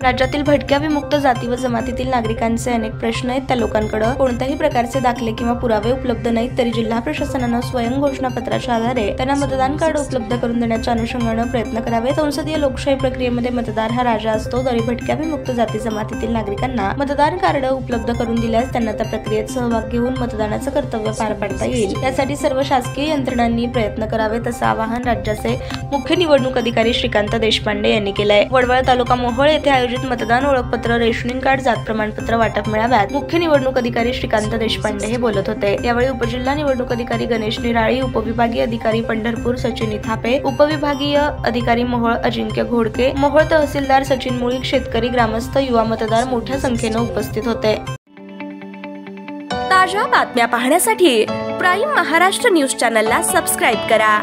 राज्यातील भटक्या विमुक्त जाती व जमातीतील नागरिकांचे अनेक प्रश्न आहेत। त्या लोकांकडे कोणत्याही प्रकारचे दाखले किंवा पुरावे उपलब्ध नाहीत, तरी जिल्हा प्रशासनाने स्वयं घोषणापत्राच्या आधारे त्यांना मतदान कार्ड उपलब्ध करून देण्याच्या अनुषंगाने प्रयत्न करावे। संसदीय लोकशाही प्रक्रियेमध्ये मतदार हा राजा असतो, तरी भटक्या विमुक्त जाती जमातीतील नागरिकांना मतदान कार्ड उपलब्ध करून दिल्यास त्यांना त्या प्रक्रियेत सहभाग घेऊन मतदानाचे कर्तव्य पार पाडता येईल। यासाठी सर्व शासकीय यंत्रणांनी प्रयत्न करावेत असं आवाहन राज्याचे मुख्य निवडणूक अधिकारी श्रीकांत देशपांडे यांनी केले आहे। वडवळ तालुका मोहोळ येथे आयोजित मतदान ओळखपत्र, रेशनिंग कार्ड, जात प्रमाणपत्र वाटप मेळाव्यात मुख्य निवडणूक अधिकारी श्रीकांत देशपांडे हे बोलत होते। यावेळी उपजिल्हा निवडणूक अधिकारी गणेश निराळी, उपविभागीय अधिकारी पंढरपूर सचिन इथापे, उपविभागीय अधिकारी मोहोळ अजिंक्य घोडके, मोहोळ तहसीलदार सचिन मुळीक, शेतकरी, ग्रामस्थ, युवा मतदार मोठ्या संख्येने उपस्थित होते। ताज्या बातम्या पाहण्यासाठी प्राईम महाराष्ट्र न्यूज चॅनलला सबस्क्राईब करा।